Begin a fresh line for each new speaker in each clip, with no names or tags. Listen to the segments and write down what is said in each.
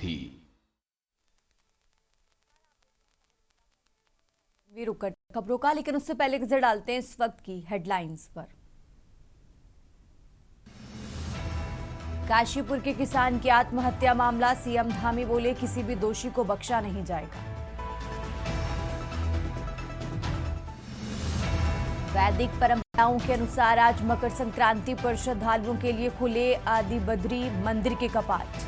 सारथी।
खबरों का, लेकिन उससे पहले नजर डालते हैं इस वक्त की हेडलाइंस पर। काशीपुर के किसान की आत्महत्या मामला, सीएम धामी बोले किसी भी दोषी को बख्शा नहीं जाएगा। वैदिक परंपराओं के अनुसार आज मकर संक्रांति पर श्रद्धालुओं के लिए खुले आदि बद्री मंदिर के कपाट।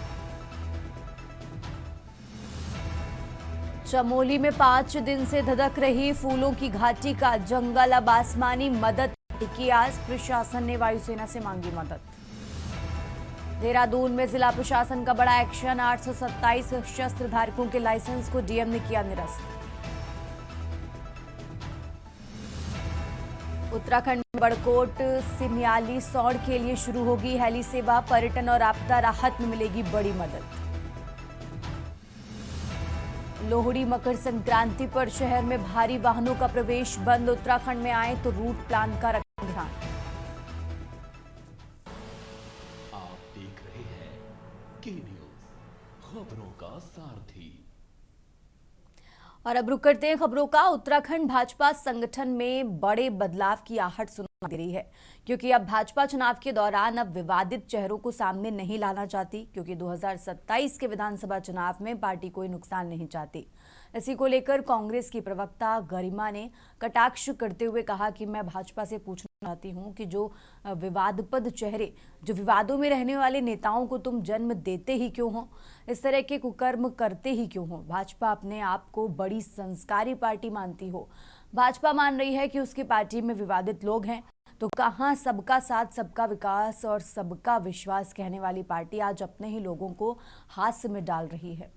चमोली में 5 दिन से धधक रही फूलों की घाटी का जंगल, अब आसमानी मदद की आस, प्रशासन ने वायुसेना से मांगी मदद। देहरादून में जिला प्रशासन का बड़ा एक्शन, 827 शस्त्र धारकों के लाइसेंस को डीएम ने किया निरस्त। उत्तराखंड में बड़कोट सिन्याली सौड़ के लिए शुरू होगी हेली सेवा, पर्यटन और आपदा राहत में मिलेगी बड़ी मदद। लोहड़ी मकर संक्रांति पर शहर में भारी वाहनों का प्रवेश बंद, उत्तराखंड में आए तो रूट प्लान का रखें ध्यान।
आप देख रहे हैं के न्यूज, खबरों का सारथी।
और अब रुक करते हैं खबरों का। उत्तराखंड भाजपा संगठन में बड़े बदलाव की आहट सुनाई दे रही है, क्योंकि अब भाजपा चुनाव के दौरान अब विवादित चेहरों को सामने नहीं लाना चाहती, क्योंकि 2027 के विधानसभा चुनाव में पार्टी कोई नुकसान नहीं चाहती। इसी को लेकर कांग्रेस की प्रवक्ता गरिमा ने कटाक्ष करते हुए कहा कि मैं भाजपा से पूछना चाहती हूं कि जो विवादपद चेहरे, जो विवादों में रहने वाले नेताओं को तुम जन्म देते ही क्यों हो, इस तरह के कुकर्म करते ही क्यों हो। भाजपा अपने आप को बड़ी संस्कारी पार्टी मानती हो, भाजपा मान रही है कि उसकी पार्टी में विवादित लोग हैं, तो कहां सबका साथ सबका विकास और सबका विश्वास कहने वाली पार्टी आज अपने ही लोगों को हास्य में डाल रही है।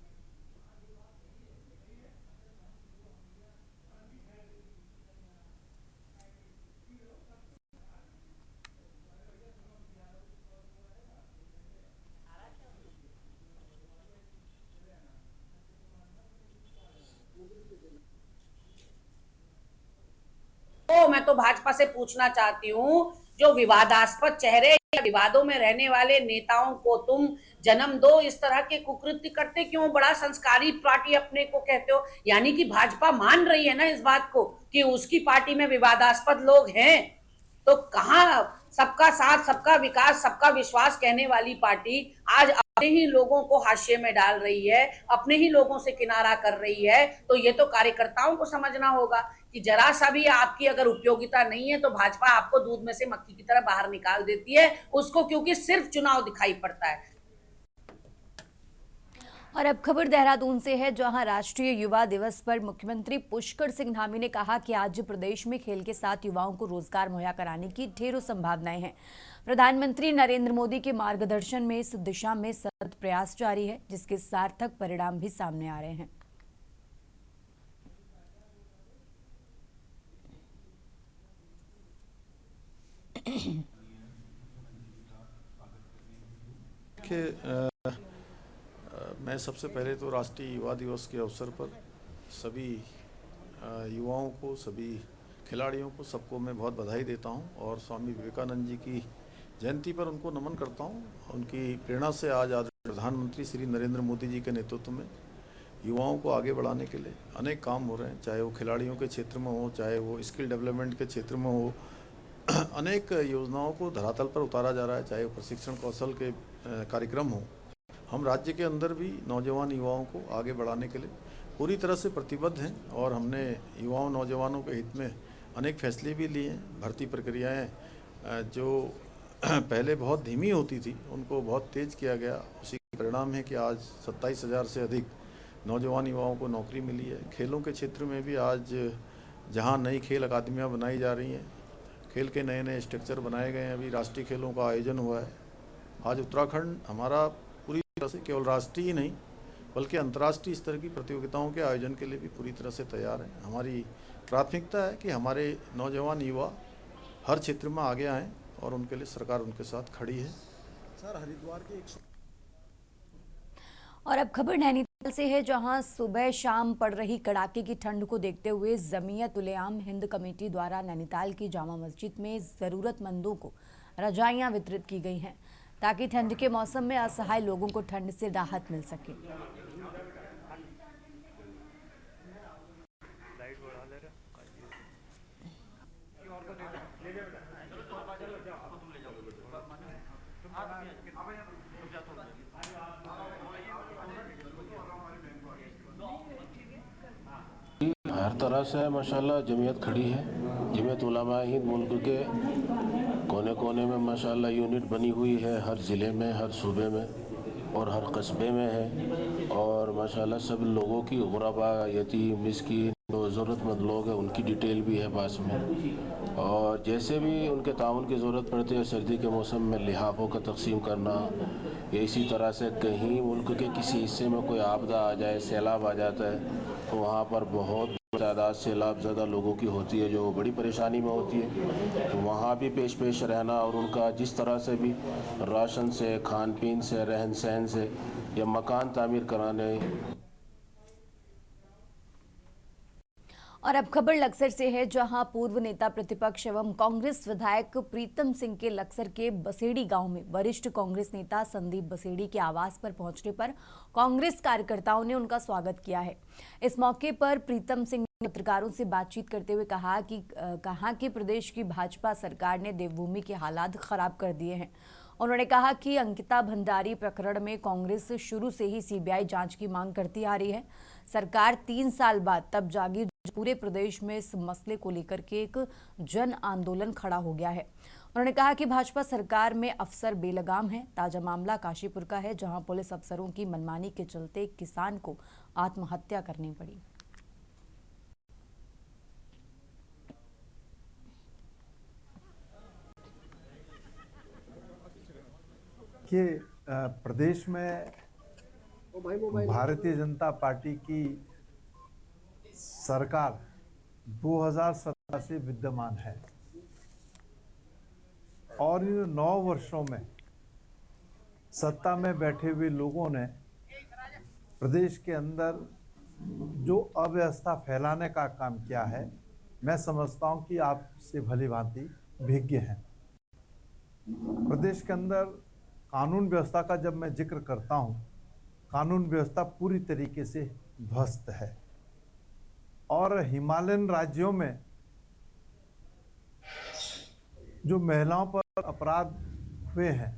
तो मैं तो भाजपा से पूछना चाहती हूँ, जो विवादास्पद चेहरे या विवादों में रहने वाले नेताओं को तुम जन्म दो, इस तरह के कुकृत्य करते क्यों? बड़ा संस्कारी पार्टी अपने को कहते हो, यानी कि भाजपा मान रही है ना इस बात को कि उसकी पार्टी में विवादास्पद लोग हैं। तो कहाँ सबका साथ सबका विकास सबका विश्वास कहने वाली पार्टी आज अपने ही लोगों को हाशिए में डाल रही है, अपने ही लोगों से किनारा कर रही है। तो ये तो कार्यकर्ताओं को समझना होगा कि जरा सा भी आपकी अगर उपयोगिता नहीं है तो भाजपा आपको दूध में से मक्खी की तरह बाहर निकाल देती है उसको, क्योंकि सिर्फ चुनाव दिखाई पड़ता है।
और अब खबर देहरादून से है, जहां राष्ट्रीय युवा दिवस पर मुख्यमंत्री पुष्कर सिंह धामी ने कहा कि आज प्रदेश में खेल के साथ युवाओं को रोजगार मुहैया कराने की ढेरों संभावनाएं हैं। प्रधानमंत्री नरेंद्र मोदी के मार्गदर्शन में इस दिशा में सतत प्रयास जारी है, जिसके सार्थक परिणाम भी सामने आ रहे हैं।
मैं सबसे पहले तो राष्ट्रीय युवा दिवस के अवसर पर सभी युवाओं को, सभी खिलाड़ियों को, सबको मैं बहुत बधाई देता हूं और स्वामी विवेकानंद जी की जयंती पर उनको नमन करता हूं। उनकी प्रेरणा से आज प्रधानमंत्री श्री नरेंद्र मोदी जी के नेतृत्व में युवाओं को आगे बढ़ाने के लिए अनेक काम हो रहे हैं, चाहे वो खिलाड़ियों के क्षेत्र में हो, चाहे वो स्किल डेवलपमेंट के क्षेत्र में हो। अनेक योजनाओं को धरातल पर उतारा जा रहा है, चाहे वो प्रशिक्षण कौशल के कार्यक्रम हो। हम राज्य के अंदर भी नौजवान युवाओं को आगे बढ़ाने के लिए पूरी तरह से प्रतिबद्ध हैं और हमने युवाओं नौजवानों के हित में अनेक फैसले भी लिए हैं। भर्ती प्रक्रियाएं जो पहले बहुत धीमी होती थी उनको बहुत तेज़ किया गया, उसी का परिणाम है कि आज 27,000 से अधिक नौजवान युवाओं को नौकरी मिली है। खेलों के क्षेत्र में भी आज जहां नई खेल अकादमियां बनाई जा रही हैं, खेल के नए नए स्ट्रक्चर बनाए गए हैं, अभी राष्ट्रीय खेलों का आयोजन हुआ है। आज उत्तराखंड हमारा पूरी तरह से केवल राष्ट्रीय ही नहीं बल्कि अंतर्राष्ट्रीय स्तर की प्रतियोगिताओं के आयोजन के लिए भी पूरी तरह से तैयार है। हमारी प्राथमिकता है कि हमारे नौजवान युवा हर क्षेत्र में आगे आएँ और उनके लिए सरकार उनके साथ खड़ी है।
सर, हरिद्वार के
और अब खबर नैनीताल से है, जहां सुबह शाम पड़ रही कड़ाके की ठंड को देखते हुए जमीयत उल आम हिंद कमेटी द्वारा नैनीताल की जामा मस्जिद में जरूरतमंदों को रजाइयां वितरित की गई हैं, ताकि ठंड के मौसम में असहाय लोगों को ठंड से राहत मिल सके।
हर तरह से माशाल्लाह जमीयत खड़ी है। जमीयत उलमा हिंद मुल्क के कोने कोने में माशाल्लाह यूनिट बनी हुई है, हर ज़िले में, हर सूबे में और हर कस्बे में है। और माशाल्लाह सब लोगों की गुरबा, यतीम, मिस्कीन, जो ज़रूरतमंद लोग हैं उनकी डिटेल भी है पास में। और जैसे भी उनके ताउन की ज़रूरत पड़ती है, सर्दी के मौसम में लिहाफों का तकसीम करना, इसी तरह से कहीं मुल्क के किसी हिस्से में कोई आपदा आ जाए, सैलाब आ जाता है, तो वहाँ पर बहुत तादाद सैलाब ज़्यादा लोगों की होती है जो बड़ी परेशानी में होती है। तो वहाँ भी पेश पेश रहना और उनका जिस तरह से भी राशन से, खान पीन से, रहन सहन से या मकान तामीर कराने।
और अब खबर लक्सर से है, जहां पूर्व नेता प्रतिपक्ष एवं कांग्रेस विधायक प्रीतम सिंह के लक्सर के बसेड़ी गांव में वरिष्ठ कांग्रेस नेता संदीप बसेड़ी के आवास पर पहुंचने पर कांग्रेस कार्यकर्ताओं ने उनका स्वागत किया है। इस मौके पर प्रीतम सिंह ने पत्रकारों से बातचीत करते हुए कहा कि प्रदेश की भाजपा सरकार ने देवभूमि के हालात खराब कर दिए हैं। उन्होंने कहा कि अंकिता भंडारी प्रकरण में कांग्रेस शुरू से ही सीबीआई जांच की मांग करती आ रही है। सरकार 3 साल बाद तब जागी, पूरे प्रदेश में इस मसले को लेकर के एक जन आंदोलन खड़ा हो गया है। उन्होंने कहा कि भाजपा सरकार में अफसर बेलगाम है। ताजा मामला काशीपुर का है, जहां पुलिस अफसरों की मनमानी के चलते एक किसान को आत्महत्या करनी पड़ी।
कि प्रदेश में भारतीय जनता पार्टी की सरकार 2017 से विद्यमान है और इन 9 वर्षों में सत्ता में बैठे हुए लोगों ने प्रदेश के अंदर जो अव्यवस्था फैलाने का काम किया है, मैं समझता हूं कि आपसे भली भांति विज्ञ हैं। प्रदेश के अंदर कानून व्यवस्था का जब मैं जिक्र करता हूं, कानून व्यवस्था पूरी तरीके से ध्वस्त है और हिमालयन राज्यों में जो महिलाओं पर अपराध हुए हैं,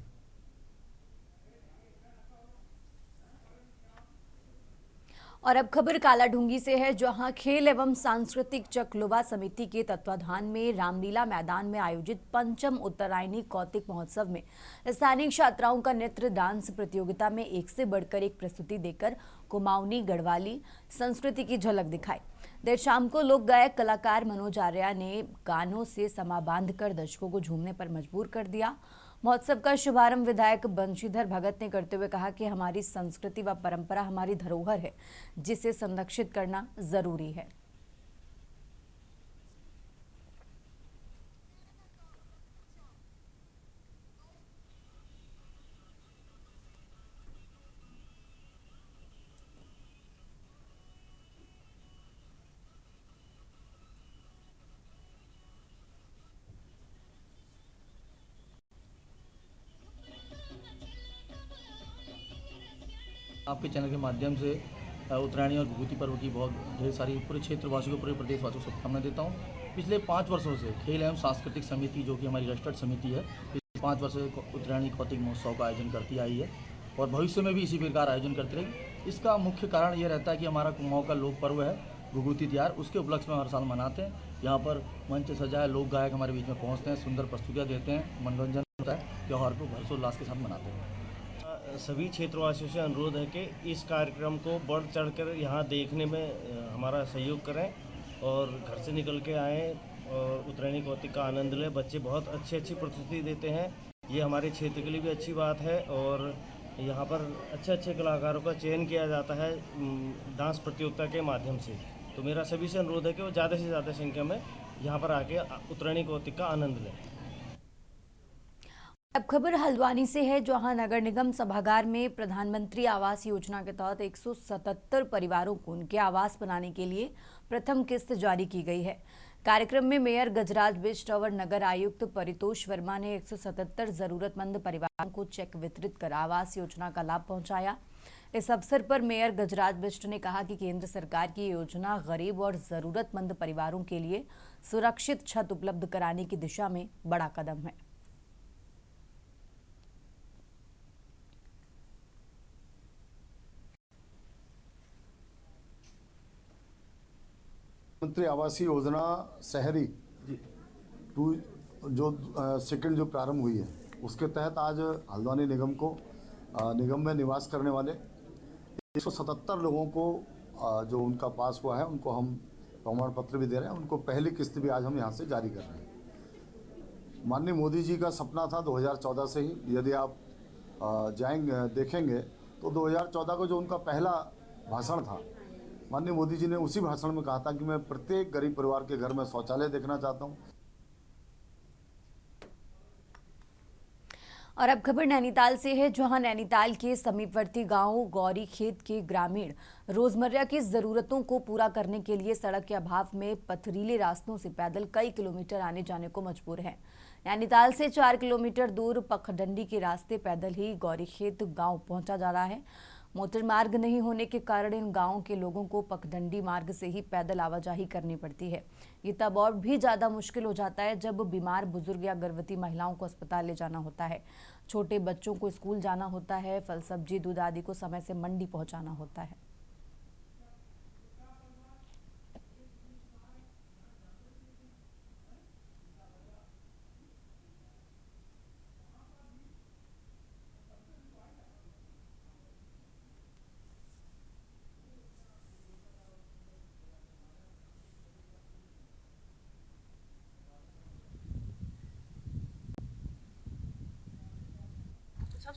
और अब खबर कालाढूंगी से है, जहां खेल एवं सांस्कृतिक चकलुवा समिति के तत्वाधान में रामलीला मैदान में आयोजित पंचम उत्तरायणी कौतिक महोत्सव में स्थानीय छात्राओं का नृत्य डांस प्रतियोगिता में एक से बढ़कर एक प्रस्तुति देकर कुमाऊनी गढ़वाली संस्कृति की झलक दिखाई। देर शाम को लोक गायक कलाकार मनोज आर्या ने गानों से समा बांधकर दर्शकों को झूमने पर मजबूर कर दिया। महोत्सव का शुभारंभ विधायक बंशीधर भगत ने करते हुए कहा कि हमारी संस्कृति व परंपरा हमारी धरोहर है, जिसे संरक्षित करना जरूरी है।
आपके चैनल के माध्यम से उत्तरायणी और विभूति पर्व की बहुत ढेर सारी पूरे क्षेत्रवासियों को, पूरे प्रदेशवासियों को शुभकामनाएं देता हूँ। पिछले 5 वर्षों से खेल एवं सांस्कृतिक समिति, जो कि हमारी रजिस्टर्ड समिति है, पिछले 5 वर्षों से उत्तरायणी कौतिक महोत्सव का आयोजन करती आई है और भविष्य में भी इसी प्रकार आयोजन करती रहेगी। इसका मुख्य कारण ये रहता है कि हमारा कुमाऊं का लोक पर्व है विभूति त्योहार, उसके उपलक्ष्य में हर साल मनाते हैं। यहाँ पर मंच सजा है, लोक गायक हमारे बीच में पहुँचते हैं, सुंदर प्रस्तुतियाँ देते हैं, मनोरंजन होता है। त्यौहार को हर्षोल्लास के साथ मनाते हैं।
सभी क्षेत्रवासियों से अनुरोध है कि इस कार्यक्रम को बढ़ चढ़कर यहाँ देखने में हमारा सहयोग करें और घर से निकल के आएँ और उत्तरायणी कौतिक का आनंद लें। बच्चे बहुत अच्छी प्रस्तुति देते हैं, ये हमारे क्षेत्र के लिए भी अच्छी बात है और यहाँ पर अच्छे कलाकारों का चयन किया जाता है डांस प्रतियोगिता के माध्यम से। तो मेरा सभी से अनुरोध है कि वो ज़्यादा से ज़्यादा संख्या में यहाँ पर आके उत्तरायणी कौतिक का आनंद लें।
अब खबर हल्द्वानी से है, जहां नगर निगम सभागार में प्रधानमंत्री आवास योजना के तहत 177 परिवारों को उनके आवास बनाने के लिए प्रथम किस्त जारी की गई है। कार्यक्रम में मेयर गजराज बिष्ट और नगर आयुक्त परितोष वर्मा ने 177 जरूरतमंद परिवारों को चेक वितरित कर आवास योजना का लाभ पहुंचाया। इस अवसर पर मेयर गजराज बिष्ट ने कहा कि केंद्र सरकार की योजना गरीब और जरूरतमंद परिवारों के लिए सुरक्षित छत उपलब्ध कराने की दिशा में बड़ा कदम है।
मंत्री आवासीय योजना शहरी टू जो सेकंड जो प्रारंभ हुई है, उसके तहत आज हल्द्वानी निगम में निवास करने वाले 177 लोगों को जो उनका पास हुआ है उनको हम प्रमाण पत्र भी दे रहे हैं। उनको पहली किस्त भी आज हम यहाँ से जारी कर रहे हैं। माननीय मोदी जी का सपना था 2014 से ही, यदि आप देखेंगे तो 2014 को जो उनका पहला भाषण था, माननीय मोदी जी ने उसी भाषण में कहा था कि मैं प्रत्येक गरीब परिवार के घर में शौचालय देखना चाहता हूं।
और अब खबर नैनीताल से है, जहां नैनीताल के समीपवर्ती गांव गौरी खेत के ग्रामीण रोजमर्रा की जरूरतों को पूरा करने के लिए सड़क के अभाव में पथरीले रास्तों से पैदल कई किलोमीटर आने जाने को मजबूर हैं। नैनीताल से 4 किलोमीटर दूर पखडंडी के रास्ते पैदल ही गौरी खेत गांव पहुंचा जा रहा है। मोटर मार्ग नहीं होने के कारण इन गांवों के लोगों को पखडंडी मार्ग से ही पैदल आवाजाही करनी पड़ती है। ये तब और भी ज़्यादा मुश्किल हो जाता है जब बीमार बुजुर्ग या गर्भवती महिलाओं को अस्पताल ले जाना होता है, छोटे बच्चों को स्कूल जाना होता है, फल सब्जी दूध आदि को समय से मंडी पहुंचाना होता है।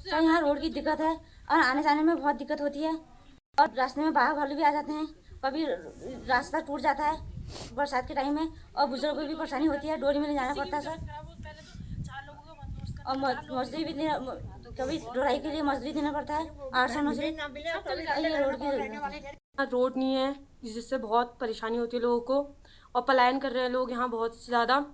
सर यहाँ रोड की दिक्कत है और आने जाने में बहुत दिक्कत होती है और रास्ते में बाघ भालू भी आ जाते हैं। कभी रास्ता टूट जाता है बरसात के टाइम में और बुजुर्गों को भी परेशानी होती है, डोरी में ले जाना पड़ता है सर। और मजदूरी भी कभी ढुलाई के लिए मजदूरी देना पड़ता है 800-900। ये
रोड नहीं है जिससे बहुत परेशानी होती है लोगों को और पलायन कर रहे हैं लोग यहाँ बहुत ज़्यादा।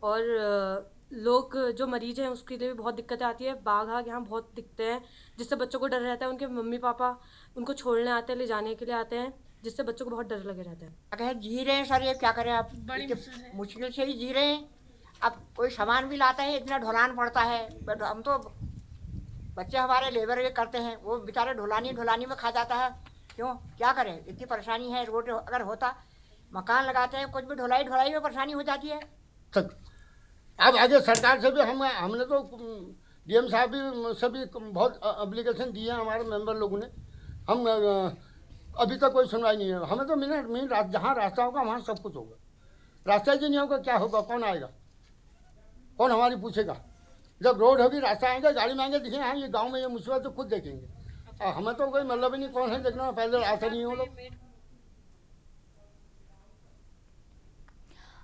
और लोग जो मरीज हैं उसके लिए भी बहुत दिक्कतें आती है। बाघ आग यहाँ बहुत दिखते हैं जिससे बच्चों को डर रहता है। उनके मम्मी पापा उनको छोड़ने आते हैं, ले जाने के लिए आते हैं, जिससे बच्चों को बहुत डर लगे रहता है।
अगर जी रहे हैं सर, ये क्या करें आप, मुश्किल से ही जी रहे हैं। अब कोई सामान भी लाता है इतना ढोलान पड़ता है। हम तो बच्चे हमारे लेबर ये करते हैं, वो बेचारे ढोलानी में खा जाता है। क्यों, क्या करें, इतनी परेशानी है। रोड अगर होता, मकान लगाते हैं, कुछ भी ढुलाई में परेशानी हो जाती है।
अब आगे सरकार से भी हमने तो डीएम साहब भी सभी बहुत एप्लीकेशन दिए हैं हमारे मेंबर लोगों ने। हम अभी तक कोई सुनवाई नहीं है। हमें तो मिनट जहाँ रास्ता होगा वहाँ सब कुछ होगा। रास्ता ही नहीं होगा क्या होगा, कौन आएगा, कौन हमारी पूछेगा। जब रोड होगी, रास्ता आएंगे, गाड़ी में आएंगे, दिखेंगे हाँ ये गाँव में ये मुसीबत तो खुद देखेंगे। हमें तो कोई मतलब ही नहीं कौन है देखना, पैदल आते नहीं हो लोग।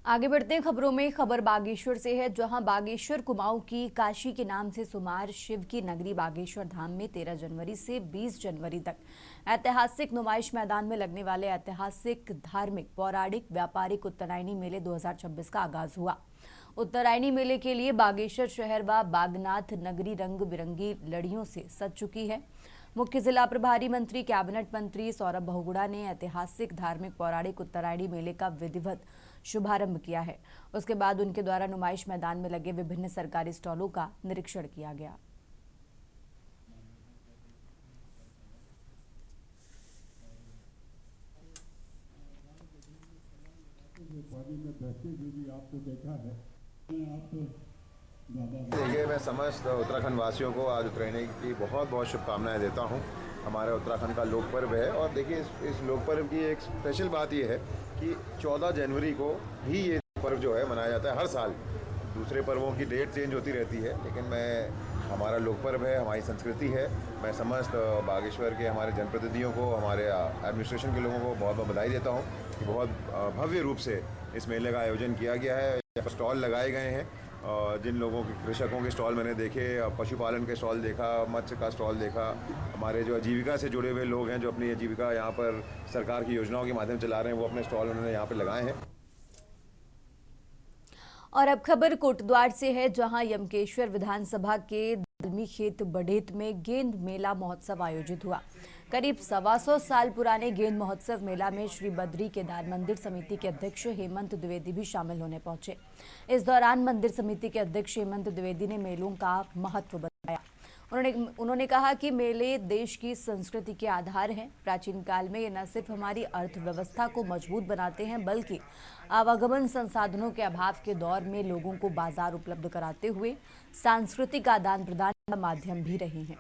आगे बढ़ते हैं खबरों में। खबर बागेश्वर से है, जहां बागेश्वर कुमाऊं की काशी के नाम से शुमार शिव की नगरी बागेश्वर धाम में 13 जनवरी से 20 जनवरी तक ऐतिहासिक नुमाइश मैदान में लगने वाले ऐतिहासिक धार्मिक पौराणिक व्यापारिक उत्तरायणी मेले 2026 का आगाज हुआ। उत्तरायणी मेले के लिए बागेश्वर शहर व बागनाथ नगरी रंग बिरंगी लड़ियों से सज चुकी है। मुख्य जिला प्रभारी मंत्री कैबिनेट मंत्री सौरभ बहुगुणा ने ऐतिहासिक धार्मिक पौराणिक उत्तरायणी मेले का विधिवत शुभारंभ किया है। उसके बाद उनके द्वारा नुमाइश मैदान में लगे विभिन्न सरकारी स्टॉलों का निरीक्षण किया गया।
देखिए, मैं समस्त उत्तराखंड वासियों को आज उत्तरायणी की बहुत बहुत शुभकामनाएं देता हूं। हमारे उत्तराखंड का लोक पर्व है और देखिए इस लोक पर्व की एक स्पेशल बात यह है कि 14 जनवरी को ही ये पर्व जो है मनाया जाता है हर साल। दूसरे पर्वों की डेट चेंज होती रहती है, लेकिन हमारा लोक पर्व है, हमारी संस्कृति है। मैं समस्त बागेश्वर के हमारे जनप्रतिनिधियों को, हमारे एडमिनिस्ट्रेशन के लोगों को बहुत बहुत बधाई देता हूँ कि बहुत भव्य रूप से इस मेले का आयोजन किया गया है। यहाँ पर स्टॉल लगाए गए हैं। जिन लोगों के कृषकों के स्टॉल मैंने देखे, पशुपालन के स्टॉल देखा, मत्स्य का स्टॉल देखा, हमारे जो आजीविका से जुड़े हुए लोग हैं जो अपनी आजीविका यहाँ पर सरकार की योजनाओं के माध्यम से चला रहे हैं, वो अपने स्टॉल उन्होंने यहाँ पर लगाए हैं।
और अब खबर कोटद्वार से है, जहां यमकेश्वर विधानसभा के दालमी खेत बडेत में गेंद मेला महोत्सव आयोजित हुआ। करीब 125 साल पुराने गेंद महोत्सव मेला में श्री बद्री केदार मंदिर समिति के अध्यक्ष हेमंत द्विवेदी भी शामिल होने पहुंचे। इस दौरान मंदिर समिति के अध्यक्ष हेमंत द्विवेदी ने मेलों का महत्व बताया। उन्होंने कहा कि मेले देश की संस्कृति के आधार हैं। प्राचीन काल में ये न सिर्फ हमारी अर्थव्यवस्था को मजबूत बनाते हैं, बल्कि आवागमन संसाधनों के अभाव के दौर में लोगों को बाजार उपलब्ध कराते हुए सांस्कृतिक आदान प्रदान का माध्यम भी रहे हैं।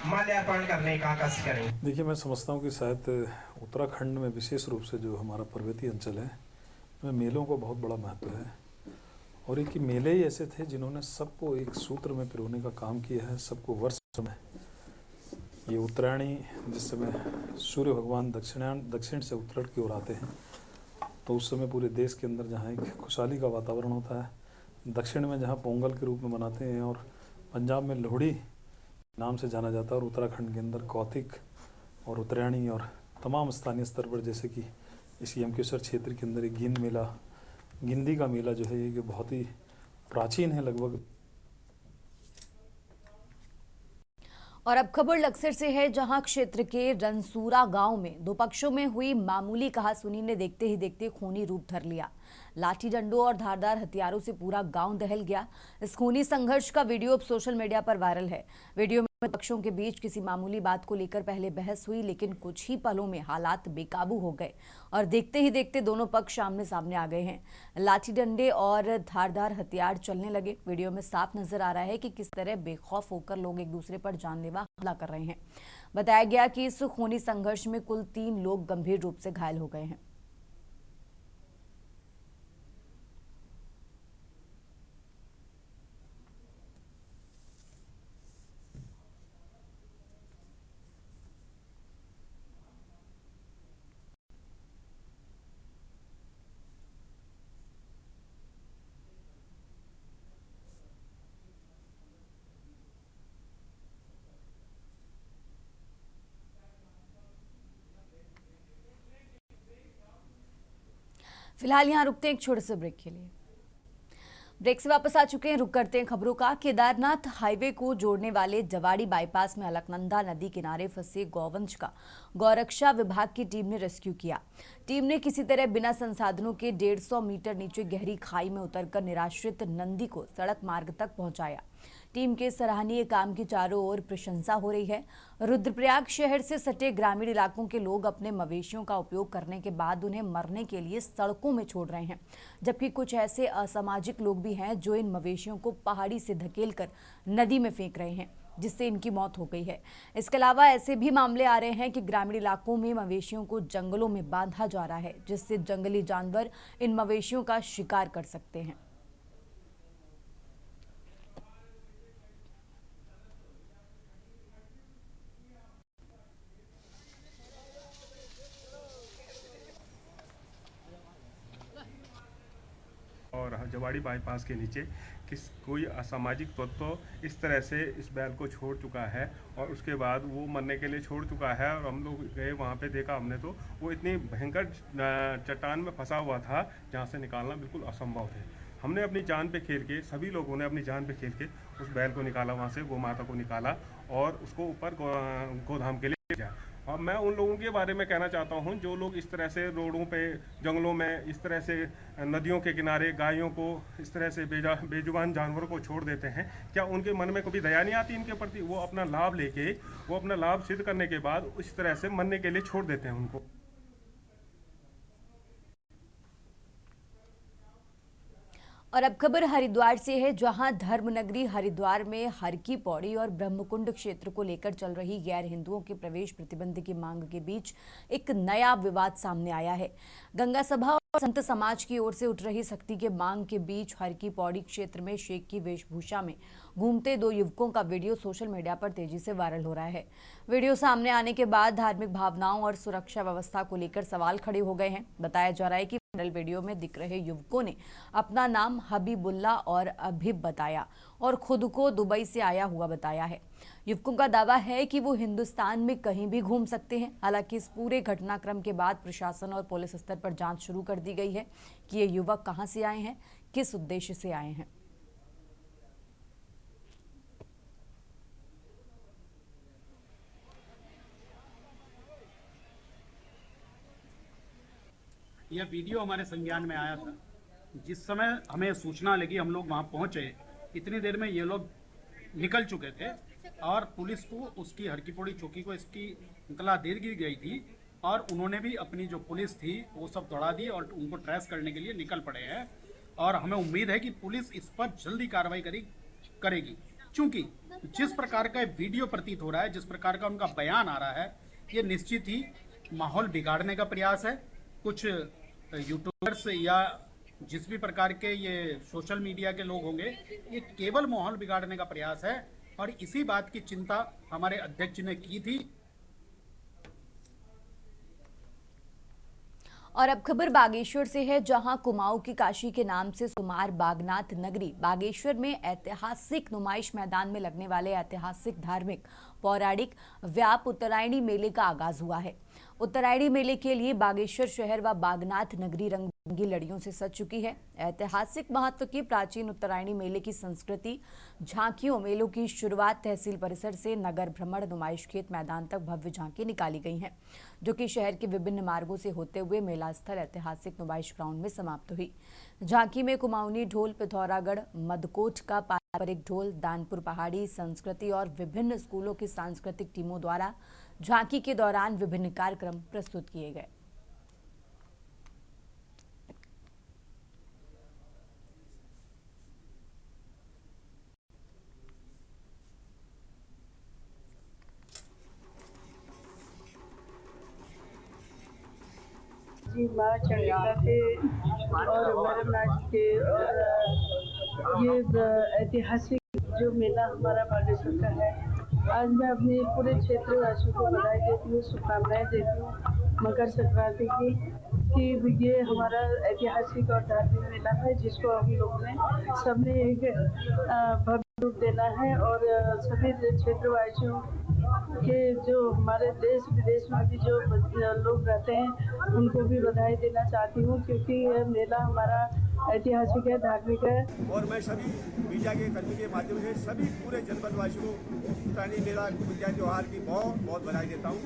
माल्यार्पण करने का कष्ट करें। देखिए, मैं समझता हूँ कि शायद उत्तराखंड में विशेष रूप से जो हमारा पर्वतीय अंचल है, में मेलों को बहुत बड़ा महत्व है। और एक मेले ही ऐसे थे जिन्होंने सबको एक सूत्र में पिरोने का काम किया है, सबको वर्ष में। ये उत्तरायणी जिस समय सूर्य भगवान दक्षिण से उत्तर की ओर आते हैं, तो उस समय पूरे देश के अंदर जहाँ एक खुशहाली का वातावरण होता है, दक्षिण में जहाँ पोंगल के रूप में मनाते हैं और पंजाब में लोहड़ी नाम से जाना जाता है, और उत्तराखंड के अंदर कौतिक और उत्तरायणी और तमाम स्थानीय स्तर पर, जैसे कि इस यमकेश्वर क्षेत्र के अंदर एक गिंदी का मेला जो है ये बहुत ही प्राचीन है लगभग।
और अब खबर लक्सर से है, जहां क्षेत्र के रनसूरा गांव में दो पक्षों में हुई मामूली कहासुनी ने देखते ही देखते खूनी रूप धर लिया। लाठी डंडों और धारदार हथियारों से पूरा गांव दहल गया। इस खूनी संघर्ष का वीडियो अब सोशल मीडिया पर वायरल है। वीडियो में पक्षों के बीच किसी मामूली बात को लेकर पहले बहस हुई, लेकिन कुछ ही पलों में हालात बेकाबू हो गए और देखते ही देखते दोनों पक्ष आमने सामने आ गए हैं। लाठी डंडे और धारदार हथियार चलने लगे। वीडियो में साफ नजर आ रहा है कि किस तरह बेखौफ होकर लोग एक दूसरे पर जानलेवा हमला कर रहे हैं। बताया गया कि इस खूनी संघर्ष में कुल 3 लोग गंभीर रूप से घायल हो गए हैं। फिलहाल यहाँ रुकते हैं एक छोटे से ब्रेक के लिए। ब्रेक से वापस आ चुके हैं, रुक करते हैं खबरों का। केदारनाथ हाईवे को जोड़ने वाले जवाड़ी बाईपास में अलकनंदा नदी किनारे फंसे गौवंश का गौरक्षा विभाग की टीम ने रेस्क्यू किया। टीम ने किसी तरह बिना संसाधनों के 150 मीटर नीचे गहरी खाई में उतरकर निराश्रित नंदी को सड़क मार्ग तक पहुंचाया। टीम के सराहनीय काम की चारों ओर प्रशंसा हो रही है। रुद्रप्रयाग शहर से सटे ग्रामीण इलाकों के लोग अपने मवेशियों का उपयोग करने के बाद उन्हें मरने के लिए सड़कों में छोड़ रहे हैं, जबकि कुछ ऐसे असामाजिक लोग भी हैं जो इन मवेशियों को पहाड़ी से धकेलकर नदी में फेंक रहे हैं, जिससे इनकी मौत हो गई है। इसके अलावा ऐसे भी मामले आ रहे हैं कि ग्रामीण इलाकों में मवेशियों को जंगलों में बांधा जा रहा है, जिससे जंगली जानवर इन मवेशियों का शिकार कर सकते हैं।
और जवाड़ी बाईपास के नीचे कोई असामाजिक तत्व इस तरह से इस बैल को छोड़ चुका है और उसके बाद वो मरने के लिए छोड़ चुका है। और हम लोग गए वहाँ पे, देखा हमने तो वो इतनी भयंकर चट्टान में फंसा हुआ था जहाँ से निकालना बिल्कुल असंभव है। हमने अपनी जान पे खेल के, सभी लोगों ने अपनी जान पे खेल के उस बैल को निकाला, वहाँ से गौ माता को निकाला और उसको ऊपर गोधाम के लिए गया। और मैं उन लोगों के बारे में कहना चाहता हूं जो लोग इस तरह से रोडों पे, जंगलों में, इस तरह से नदियों के किनारे गायों को, इस तरह से बेजुबान जानवरों को छोड़ देते हैं। क्या उनके मन में कभी दया नहीं आती इनके प्रति? वो अपना लाभ लेके, वो अपना लाभ सिद्ध करने के बाद इस तरह से मरने के लिए छोड़ देते हैं उनको।
और अब खबर हरिद्वार से है, जहां धर्मनगरी हरिद्वार में हर की पौड़ी और ब्रह्मकुंड क्षेत्र को लेकर चल रही गैर हिंदुओं के प्रवेश प्रतिबंध की मांग के बीच एक नया विवाद सामने आया है। गंगा सभा और संत समाज की ओर से उठ रही सख्ती के मांग के बीच हर की पौड़ी क्षेत्र में शेख की वेशभूषा में घूमते 2 युवकों का वीडियो सोशल मीडिया पर तेजी से वायरल हो रहा है। वीडियो सामने आने के बाद धार्मिक भावनाओं और सुरक्षा व्यवस्था को लेकर सवाल खड़े हो गए हैं। बताया जा रहा है कि वायरल वीडियो में दिख रहे युवकों ने अपना नाम हबीबुल्ला और अभिब बताया और खुद को दुबई से आया हुआ बताया है। युवकों का दावा है कि वो हिंदुस्तान में कहीं भी घूम सकते हैं। हालांकि इस पूरे घटनाक्रम के बाद प्रशासन और पुलिस स्तर पर जांच शुरू कर दी गई है कि ये युवक कहां से आए हैं, किस उद्देश्य से आए हैं।
यह वीडियो हमारे संज्ञान में आया था। जिस समय हमें सूचना लगी हम लोग वहां पहुंचे, इतनी देर में ये लोग निकल चुके थे और पुलिस को उसकी हरकी-पौड़ी चौकी को इसकी इत्तला दे दी गई थी और उन्होंने भी अपनी जो पुलिस थी वो सब दौड़ा दी और उनको ट्रेस करने के लिए निकल पड़े हैं। और हमें उम्मीद है कि पुलिस इस पर जल्दी कार्रवाई करेगी, क्योंकि जिस प्रकार का वीडियो प्रतीत हो रहा है, जिस प्रकार का उनका बयान आ रहा है, ये निश्चित ही माहौल बिगाड़ने का प्रयास है। कुछ यूट्यूबर्स या जिस भी प्रकार के ये सोशल मीडिया के लोग होंगे, ये केवल माहौल बिगाड़ने का प्रयास है और इसी बात की चिंता हमारे अध्यक्ष ने की थी।
और अब खबर बागेश्वर से है, जहां कुमाऊं की काशी के नाम से शुमार बागनाथ नगरी बागेश्वर में ऐतिहासिक नुमाइश मैदान में लगने वाले ऐतिहासिक धार्मिक पौराणिक व्याप उत्तरायणी मेले का आगाज हुआ है। उत्तरायणी मेले के लिए बागेश्वर शहर व बागनाथ नगरी रंग बिरंगी लड़ियों से सज चुकी है। ऐतिहासिक महत्व की प्राचीन उत्तरायणी मेले की संस्कृति झांकियों मेलों की शुरुआत तहसील परिसर से नगर भ्रमण नुमाइश खेत मैदान तक भव्य झांकी निकाली गई हैं, जो कि शहर के विभिन्न मार्गों से होते हुए मेला स्थल ऐतिहासिक नुमाइश ग्राउंड में समाप्त हुई। झांकी में कुमाऊनी ढोल, पिथौरागढ़, मदकोट का पारंपरिक ढोल, दानपुर पहाड़ी संस्कृति और विभिन्न स्कूलों की सांस्कृतिक टीमों द्वारा झांकी के दौरान विभिन्न कार्यक्रम प्रस्तुत किए गए।
जी माँ चंडिका के और भरतनाथ के और ये ऐतिहासिक जो मेला हमारा बागेश्वर का है, आज मैं अपने पूरे क्षेत्रवासियों को बधाई देती हूँ, शुभकामनाएं देती हूँ मकर संक्रांति की कि ये हमारा ऐतिहासिक और धार्मिक मेला है, जिसको हम लोग ने सबने एक भव्य रूप देना है और सभी क्षेत्रवासियों के जो हमारे देश विदेश में भी जो लोग रहते हैं उनको भी बधाई देना चाहती हूँ, क्योंकि यह मेला हमारा ऐतिहासिक है, धार्मिक है।
और मैं सभी मीडिया के कर्मी के माध्यम से सभी पूरे जनपदवासियों को उत्तरायणी मेला विजय त्यौहार की बहुत बहुत बधाई देता हूँ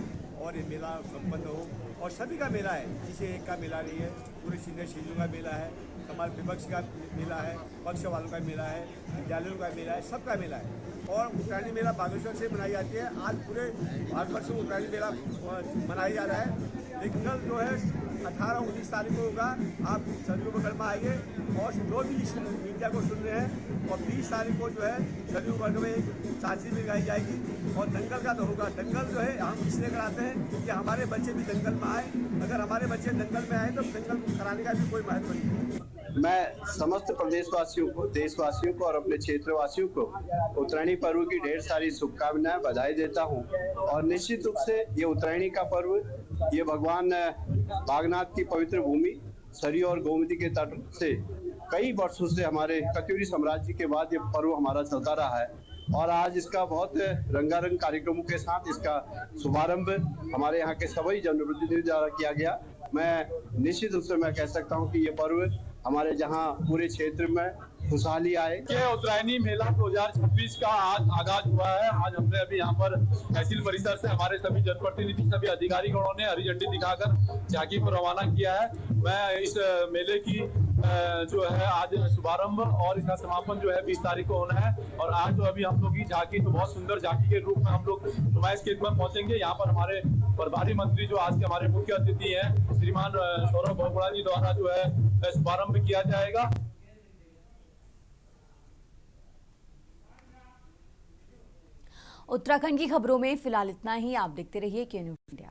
और ये मेला संपन्न हो और सभी का मेला है, जिसे एक का मेला नहीं है, पूरे सीनियर सिटीजनों का मेला है, समाज विपक्ष का मेला है, पक्ष वालों का मेला है, विद्यालयों का मेला है, सबका मेला है। और उत्तरायणी मेला बागेश्वर से मनाई जाती है। आज पूरे भारतवर्ष में उत्तरायणी मेला मनाया जा रहा है, लेकिन कल जो है 18-19 तारीख को होगा। आप सरयू पकड़ में आएंगे और जो भी इस मीडिया को सुन रहे हैं, और 20 तारीख को जो है सरयू पकड़ में एक सांची भी गाई जाएगी और दंगल का तो होगा। दंगल जो है हम इसलिए कराते हैं कि हमारे बच्चे भी दंगल में आए, अगर हमारे बच्चे दंगल में आए तो दंगल कराने का भी कोई महत्व नहीं है।
मैं समस्त प्रदेशवासियों को, देशवासियों को और अपने क्षेत्रवासियों को उत्तरायणी पर्व की ढेर सारी शुभकामनाएं, बधाई देता हूं। और निश्चित रूप से ये उत्तरायणी का पर्व, ये भगवान बागनाथ की पवित्र भूमि सरयू और गोमती के तट से कई वर्षों से हमारे कत्यूरी साम्राज्य के बाद ये पर्व हमारा चलता रहा है और आज इसका बहुत रंगारंग कार्यक्रमों के साथ इसका शुभारंभ हमारे यहाँ के सभी जनप्रतिनिधियों द्वारा किया गया। मैं निश्चित रूप से मैं कह सकता हूँ कि ये पर्व हमारे जहाँ पूरे क्षेत्र में खुशहाली आए।
ये उत्तरायणी मेला 2026 का आज आगाज हुआ है। आज हमने अभी यहाँ पर तहसील परिसर से हमारे सभी जनप्रतिनिधि, सभी अधिकारी गणों ने हरी झंडी दिखाकर झांकी को रवाना किया है। मैं इस मेले की जो है आज शुभारंभ और इसका समापन जो है 20 तारीख को होना है। और आज जो अभी हम लोग की झांकी तो बहुत सुंदर झांकी के रूप में हम लोग नुमाइश खेत में पहुंचेंगे। यहाँ पर हमारे प्रभारी मंत्री जो आज के हमारे मुख्य अतिथि हैं श्रीमान सौरभ भोगड़ा जी द्वारा जो है शुभारंभ किया जाएगा।
उत्तराखंड की खबरों में फिलहाल इतना ही। आप देखते रहिए के न्यूज़ इंडिया।